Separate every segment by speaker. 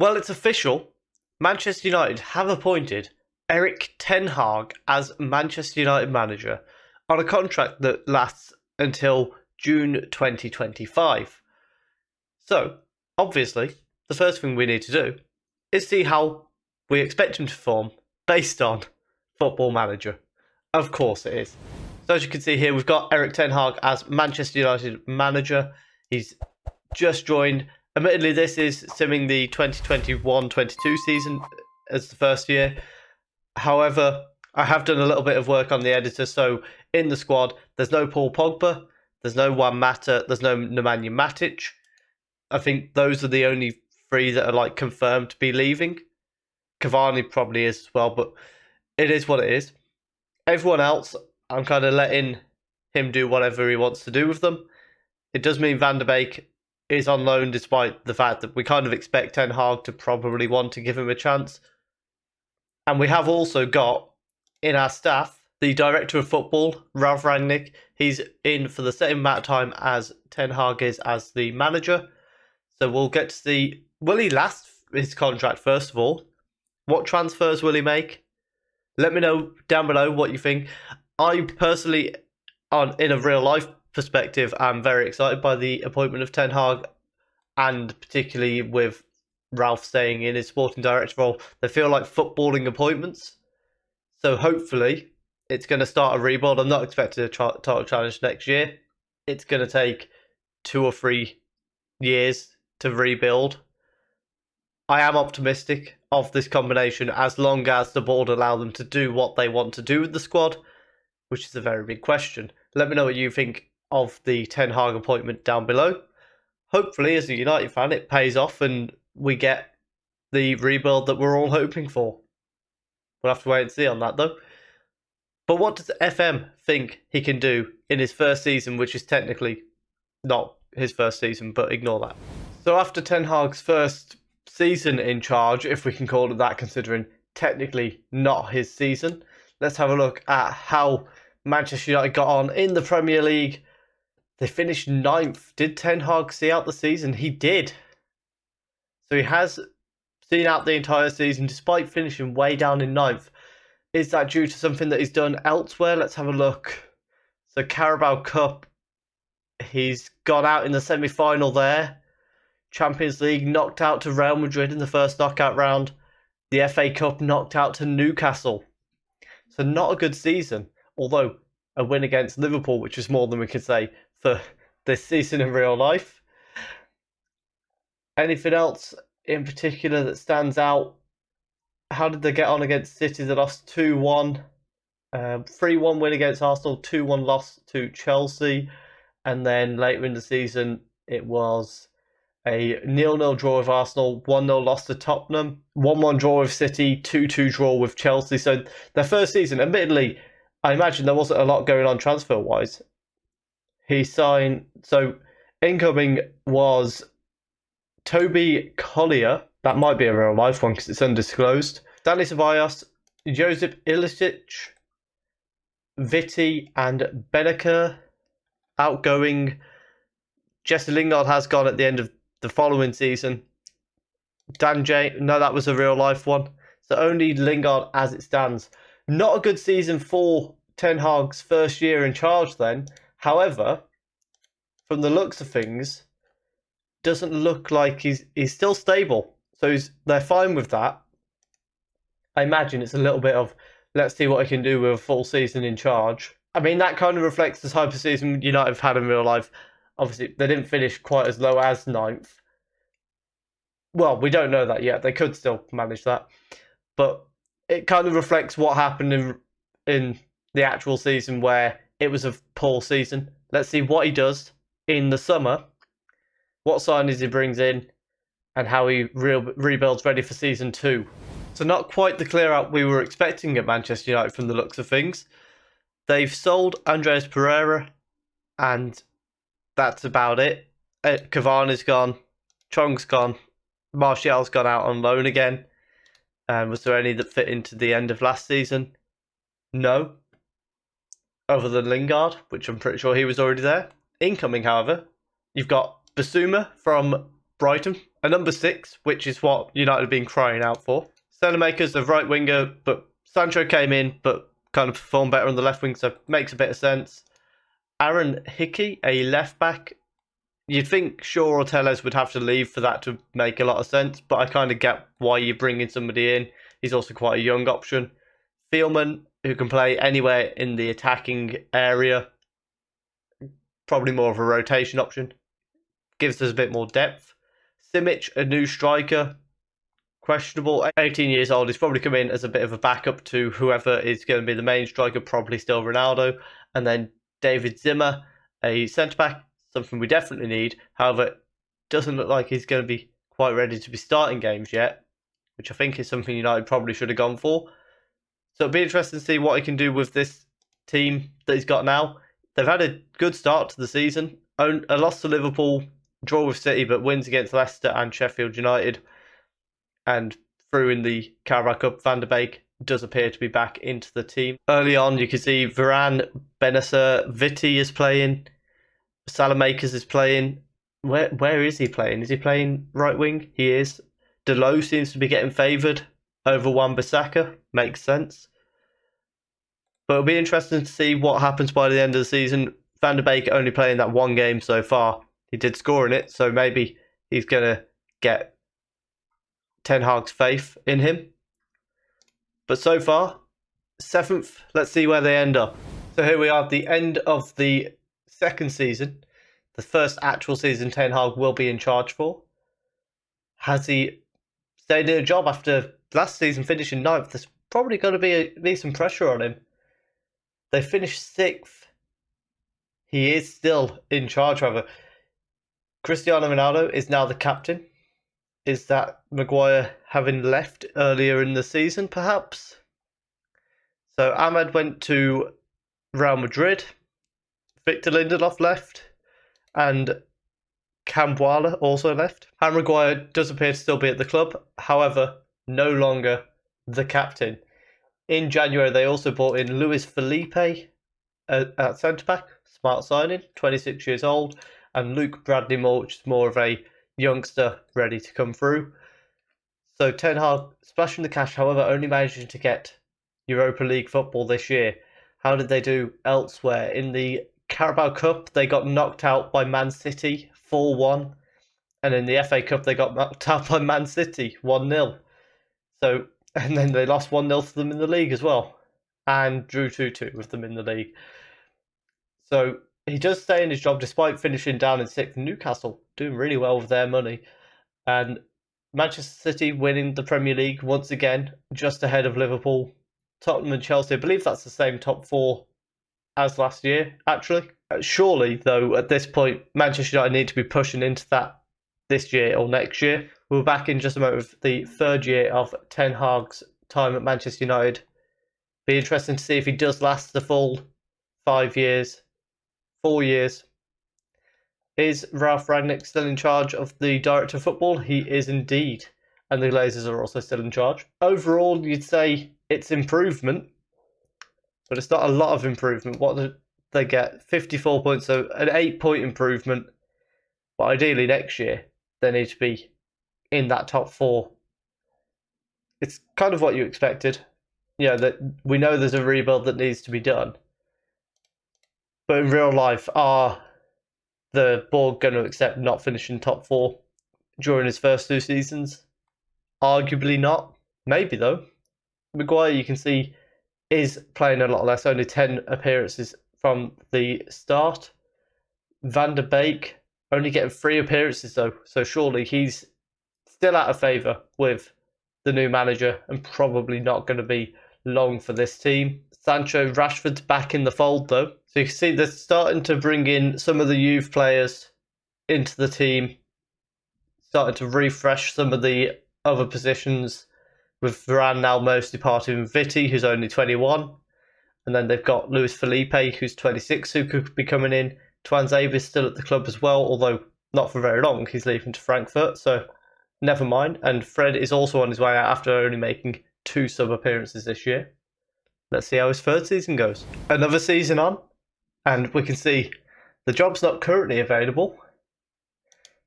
Speaker 1: Well, it's official. Manchester United have appointed Erik Ten Hag as Manchester United manager on a contract that lasts until June 2025. So, obviously, the first thing we need to do is see how we expect him to perform based on Football Manager. Of course it is. So as you can see here, we've got Erik Ten Hag as Manchester United manager. He's just joined. Admittedly, this is simming the 2021-22 season as the first year. However, I have done a little bit of work on the editor, so in the squad, there's no Paul Pogba, there's no Juan Mata, there's no Nemanja Matic. I think those are the only three that are confirmed to be leaving. Cavani probably is as well, but it is what it is. Everyone else, I'm kind of letting him do whatever he wants to do with them. It does mean Van der Beek is on loan, despite the fact that we kind of expect Ten Hag to probably want to give him a chance. And we have also got in our staff the director of football, Ralf Rangnick. He's in for the same amount of time as Ten Hag is as the manager. So we'll get to see, will he last his contract first of all? What transfers will he make? Let me know down below what you think. I personally, in a real life perspective, am very excited by the appointment of Ten Hag, and particularly with Ralph staying in his sporting director role. They feel like footballing appointments. So hopefully it's going to start a rebuild. I'm not expecting a title challenge next year. It's going to take 2 or 3 years to rebuild. I am optimistic of this combination as long as the board allow them to do what they want to do with the squad, which is a very big question. Let me know what you think of the Ten Hag appointment down below. Hopefully, as a United fan, it pays off and we get the rebuild that we're all hoping for. We'll have to wait and see on that, though. But what does FM think he can do in his first season, which is technically not his first season, but ignore that. So after Ten Hag's first season in charge, if we can call it that, considering technically not his season, let's have a look at how Manchester United got on in the Premier League. They finished 9th. Did Ten Hag see out the season? He did. So he has seen out the entire season despite finishing way down in 9th. Is that due to something that he's done elsewhere? Let's have a look. So Carabao Cup, he's gone out in the semi-final there. Champions League knocked out to Real Madrid in the first knockout round. The FA Cup knocked out to Newcastle. So not a good season, although a win against Liverpool, which is more than we could say for this season in real life. Anything else in particular that stands out? How did they get on against City? They lost 2-1. 3-1 win against Arsenal, 2-1 loss to Chelsea. And then later in the season, it was a 0-0 draw with Arsenal, 1-0 loss to Tottenham, 1-1 draw with City, 2-2 draw with Chelsea. So their first season, admittedly, I imagine there wasn't a lot going on transfer-wise. He signed... So incoming was Toby Collier. That might be a real life one because it's undisclosed. Danny Ceballos, Josip Ilicic, Vitti and Benaker. Outgoing. Jesse Lingard has gone at the end of the following season. Dan J, no, that was a real life one. So only Lingard as it stands. Not a good season for Ten Hag's first year in charge then. However, from the looks of things, doesn't look like he's still stable. So they're fine with that. I imagine it's a little bit of, let's see what I can do with a full season in charge. I mean, that kind of reflects the type of season United have had in real life. Obviously, they didn't finish quite as low as 9th. Well, we don't know that yet. They could still manage that. But it kind of reflects what happened in the actual season where it was a poor season. Let's see what he does in the summer, what signings he brings in, and how he rebuilds ready for season 2. So not quite the clear out we were expecting at Manchester United from the looks of things. They've sold Andreas Pereira, and that's about it. Cavani's gone, Chong's gone, Martial's gone out on loan again. Was there any that fit into the end of last season? No. Other than Lingard, which I'm pretty sure he was already there. Incoming, however, you've got Basuma from Brighton, a number 6, which is what United have been crying out for. Selemakers, the right winger, but Sancho came in, but kind of performed better on the left wing, so makes a bit of sense. Aaron Hickey, a left back. You'd think Shaw or Telles would have to leave for that to make a lot of sense, but I kind of get why you're bringing somebody in. He's also quite a young option. Thielman, who can play anywhere in the attacking area. Probably more of a rotation option. Gives us a bit more depth. Simic, a new striker. Questionable. 18 years old. He's probably come in as a bit of a backup to whoever is going to be the main striker, probably still Ronaldo. And then David Zimmer, a centre-back, something we definitely need. However, it doesn't look like he's going to be quite ready to be starting games yet, which I think is something United probably should have gone for. So it'll be interesting to see what he can do with this team that he's got now. They've had a good start to the season. A loss to Liverpool, draw with City, but wins against Leicester and Sheffield United. And through in the Carabao Cup, Van der Beek does appear to be back into the team. Early on, you can see Varane, Benacer, Vitti is playing. Salamakers is playing. Where is he playing? Is he playing right wing? He is. Delo seems to be getting favoured over Wan-Bissaka. Makes sense. But it'll be interesting to see what happens by the end of the season. Van der Beek only playing that one game so far. He did score in it, so maybe he's going to get Ten Hag's faith in him. But so far, 7th. Let's see where they end up. So here we are at the end of the second season. The first actual season Ten Hag will be in charge for. Has he stayed in a job after last season finishing 9th? There's probably going to be some pressure on him. They finished 6th. He is still in charge, however. Cristiano Ronaldo is now the captain. Is that Maguire having left earlier in the season, perhaps? So Ahmed went to Real Madrid. Victor Lindelof left. And Cambuala also left. Harry Maguire does appear to still be at the club. However, no longer the captain. In January, they also brought in Luis Felipe at centre-back. Smart signing, 26 years old. And Luke Bradley-Moore, which is more of a youngster ready to come through. So Ten Hag splashing the cash, however, only managing to get Europa League football this year. How did they do elsewhere? In the Carabao Cup, they got knocked out by Man City 4-1. And in the FA Cup, they got knocked out by Man City 1-0. So, and then they lost 1-0 to them in the league as well. And drew 2-2 with them in the league. So he does stay in his job despite finishing down in 6th. Newcastle doing really well with their money. And Manchester City winning the Premier League once again, just ahead of Liverpool, Tottenham and Chelsea. I believe that's the same top 4 as last year, actually. Surely, though, at this point, Manchester United need to be pushing into that this year or next year. We're back in just a moment with the 3rd year of Ten Hag's time at Manchester United. Be interesting to see if he does last the full 5 years, 4 years. Is Ralph Rangnick still in charge of the director of football? He is indeed. And the Glazers are also still in charge. Overall, you'd say it's improvement, but it's not a lot of improvement. What did they get? 54 points, so an 8-point improvement. But ideally next year, they need to be in that top 4. It's kind of what you expected. Yeah, that we know there's a rebuild that needs to be done. But in real life, are the board going to accept not finishing top 4 during his first 2 seasons? Arguably not. Maybe, though. Maguire, you can see, is playing a lot less. Only 10 appearances from the start. Van der Beek only getting 3 appearances, though. So surely he's still out of favour with the new manager and probably not going to be long for this team. Sancho, Rashford's back in the fold, though. So you can see they're starting to bring in some of the youth players into the team. Starting to refresh some of the other positions, with Varane now mostly parting with Vitti, who's only 21. And then they've got Luis Felipe, who's 26, who could be coming in. Tuanzebe's still at the club as well, although not for very long. He's leaving to Frankfurt, so never mind. And Fred is also on his way out after only making 2 sub-appearances this year. Let's see how his 3rd season goes. Another season on, and we can see the job's not currently available.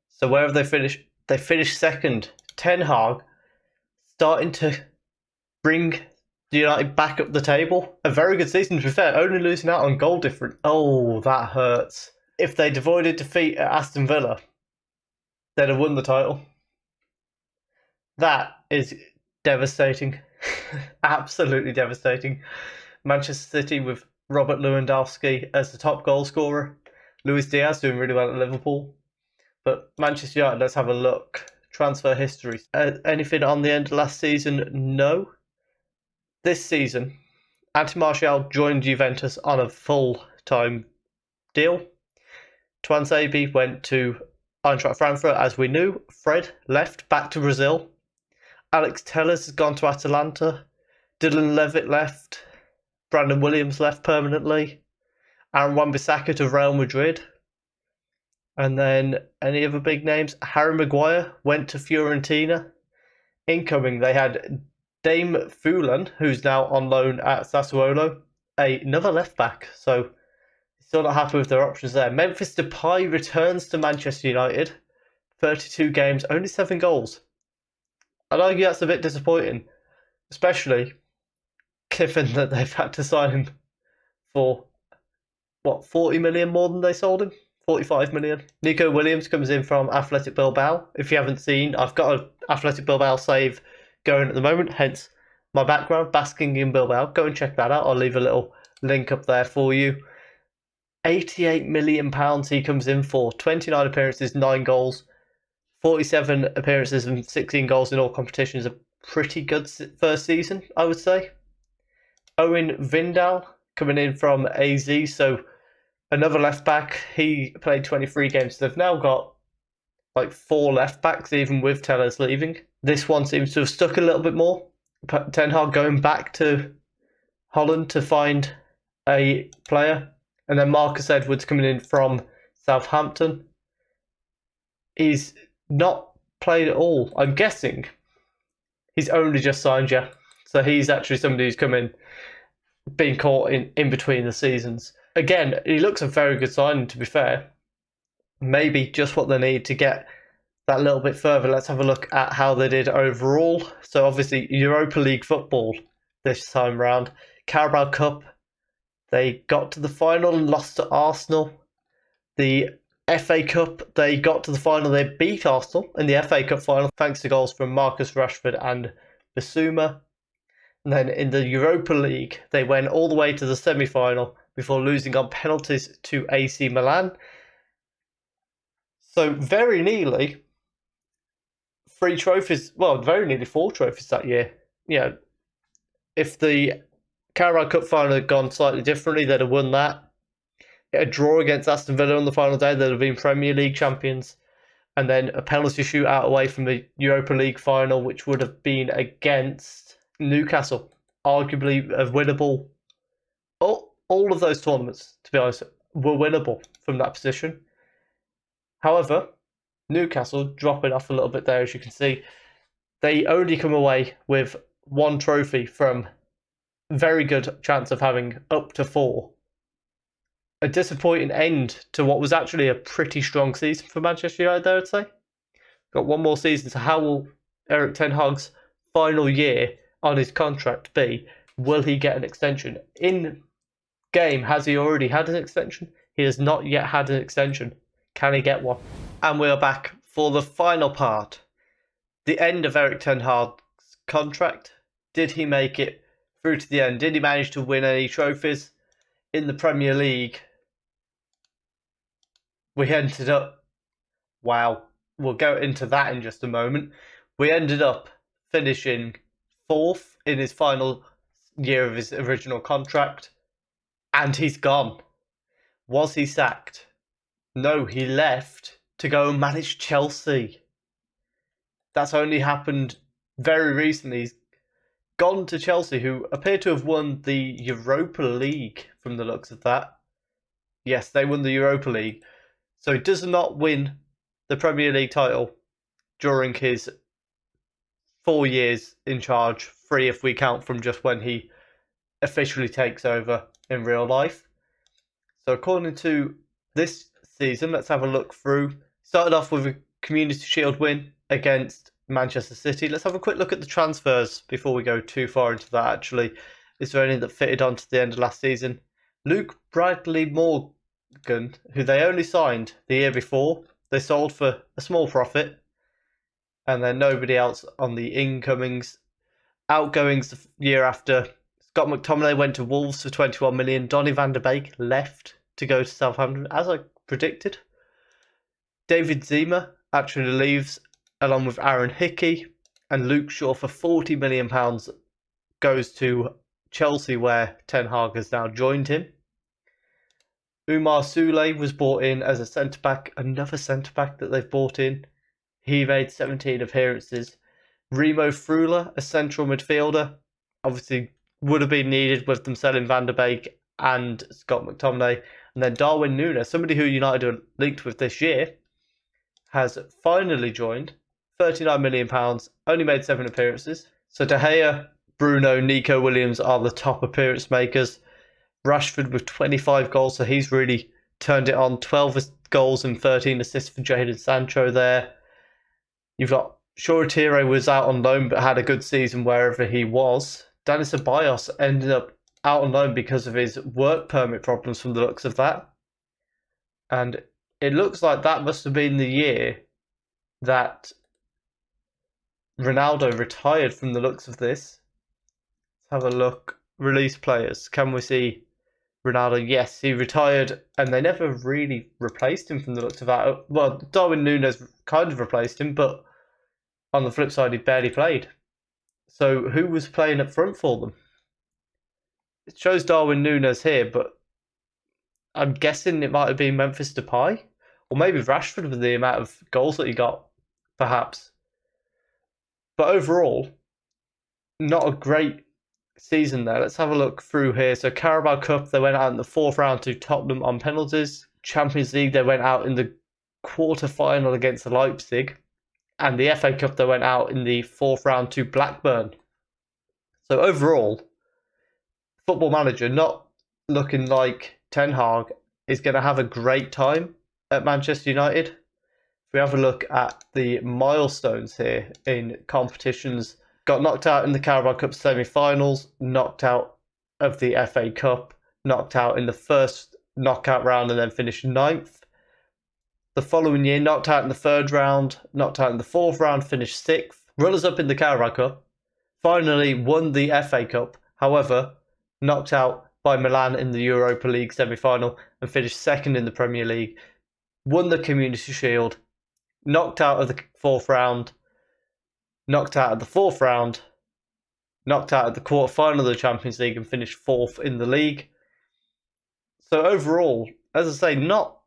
Speaker 1: So where have they finished? They finished second. Ten Hag starting to bring United back up the table. A very good season, to be fair, only losing out on goal difference. Oh, that hurts. If they'd avoided defeat at Aston Villa, they'd have won the title. That is devastating. Absolutely devastating. Manchester City with Robert Lewandowski as the top goal scorer. Luis Diaz doing really well at Liverpool. But Manchester United, let's have a look. Transfer history. Anything on the end of last season? No. This season, Anthony Martial joined Juventus on a full-time deal. Tuanzebe went to Eintracht Frankfurt, as we knew. Fred left back to Brazil. Alex Telles has gone to Atalanta. Dylan Levitt left. Brandon Williams left permanently. Aaron Wan-Bissaka to Real Madrid. And then any other big names? Harry Maguire went to Fiorentina. Incoming, they had Dame Fulan, who's now on loan at Sassuolo. Another left back, so still not happy with their options there. Memphis Depay returns to Manchester United. 32 games, only 7 goals. I'd argue that's a bit disappointing, especially given that they've had to sign him for, 40 million more than they sold him? 45 million. Nico Williams comes in from Athletic Bilbao. If you haven't seen, I've got an Athletic Bilbao save going at the moment, hence my background, basking in Bilbao. Go and check that out. I'll leave a little link up there for you. £88 million he comes in for. 29 appearances, 9 goals. 47 appearances and 16 goals in all competitions. A pretty good first season, I would say. Owen Vindal coming in from AZ, so another left back. He played 23 games. They've now got 4 left backs, even with Tellers leaving. This one seems to have stuck a little bit more. Ten Hag going back to Holland to find a player. And then Marcus Edwards coming in from Southampton. He's not played at all. I'm guessing he's only just signed, yeah. So he's actually somebody who's come in, being caught in between the seasons. Again, he looks a very good signing, to be fair. Maybe just what they need to get that little bit further. Let's have a look at how they did overall. So obviously Europa League football this time round. Carabao Cup, they got to the final and lost to Arsenal. The FA Cup, they got to the final. They beat Arsenal in the FA Cup final thanks to goals from Marcus Rashford and Bissouma. And then in the Europa League, they went all the way to the semi-final before losing on penalties to AC Milan. So very nearly 3 trophies, very nearly 4 trophies that year. If the Carabao Cup final had gone slightly differently, they'd have won that. A draw against Aston Villa on the final day, they'd have been Premier League champions. And then a penalty shootout away from the Europa League final, which would have been against Newcastle. Arguably a winnable. All of those tournaments, to be honest, were winnable from that position. However, Newcastle dropping off a little bit there, as you can see. They only come away with 1 trophy from very good chance of having up to 4. A disappointing end to what was actually a pretty strong season for Manchester United there, I'd say. Got 1 more season, so how will Erik Ten Hag's final year on his contract be? Will he get an extension? In game, has he already had an extension? He has not yet had an extension. Can he get one? And we are back for the final part. The end of Erik Ten Hag's contract. Did he make it through to the end? Did he manage to win any trophies in the Premier League? We ended up... Wow. We'll go into that in just a moment. We ended up finishing 4th in his final year of his original contract. And he's gone. Was he sacked? No, he left to go and manage Chelsea. That's only happened very recently. He's gone to Chelsea, who appear to have won the Europa League from the looks of that. Yes, they won the Europa League. So he does not win the Premier League title during his 4 years in charge, 3 if we count from just when he officially takes over in real life. So according to this season, let's have a look through. Started off with a Community Shield win against Manchester City. Let's have a quick look at the transfers before we go too far into that, actually. Is there any that fitted on to the end of last season? Luke Bradley Morgan, who they only signed the year before. They sold for a small profit. And then nobody else on the incomings. Outgoings the year after. Scott McTominay went to Wolves for 21 million. Donny van der Beek left to go to Southampton, as I predicted. David Zima actually leaves along with Aaron Hickey. And Luke Shaw for £40 million goes to Chelsea, where Ten Hag has now joined him. Umar Soulé was brought in as a centre-back, another centre-back that they've brought in. He made 17 appearances. Remo Freuler, a central midfielder, obviously would have been needed with them selling Van der Beek and Scott McTominay. And then Darwin Núñez, somebody who United are linked with this year, has finally joined. £39 million, only made 7 appearances. So De Gea, Bruno, Nico Williams are the top appearance makers. Rashford with 25 goals, so he's really turned it on. 12 goals and 13 assists for Jadon Sancho there. You've got Shoretire was out on loan but had a good season wherever he was. Dani Ceballos ended up out on loan because of his work permit problems from the looks of that. And it looks like that must have been the year that Ronaldo retired from the looks of this. Let's have a look. Release players. Can we see Ronaldo? Yes, he retired and they never really replaced him from the looks of that. Well, Darwin Núñez kind of replaced him, but on the flip side, he barely played. So who was playing up front for them? It shows Darwin Núñez here, but I'm guessing it might have been Memphis Depay. Or maybe Rashford with the amount of goals that he got, perhaps. But overall, not a great season there. Let's have a look through here. So Carabao Cup, they went out in the 4th round to Tottenham on penalties. Champions League, they went out in the quarter-final against Leipzig. And the FA Cup, they went out in the 4th round to Blackburn. So overall, Football Manager not looking like Ten Hag is going to have a great time at Manchester United. If we have a look at the milestones here in competitions, got knocked out in the Carabao Cup semi-finals, knocked out of the FA Cup, knocked out in the first knockout round and then finished 9th. The following year, knocked out in the 3rd round, knocked out in the 4th round, finished 6th. Runners-up in the Carabao Cup, finally won the FA Cup, however, knocked out by Milan in the Europa League semi-final and finished 2nd in the Premier League. Won the Community Shield, knocked out of the 4th round, knocked out of the 4th round, knocked out at the quarter-final of the Champions League and finished 4th in the league. So overall, as I say, not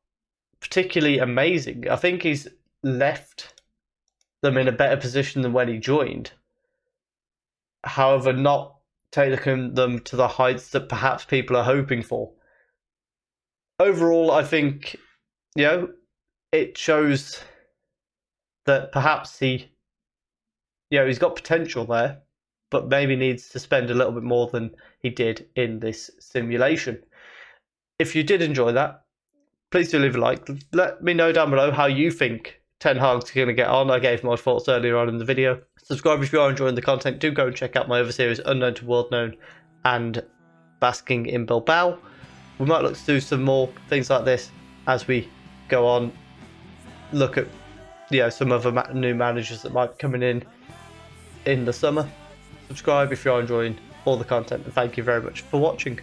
Speaker 1: particularly amazing. I think he's left them in a better position than when he joined. However, not taking them to the heights that perhaps people are hoping for. Overall, I think, it shows that perhaps he's got potential there, but maybe needs to spend a little bit more than he did in this simulation. If you did enjoy that, please do leave a like. Let me know down below how you think Ten Hag's going to get on. I gave my thoughts earlier on in the video. Subscribe if you are enjoying the content. Do go and check out my other series, Unknown to World Known and Basking in Bilbao. We might look to do some more things like this as we go on. Look at some other new managers that might be coming in the summer. Subscribe if you are enjoying all the content, and thank you very much for watching.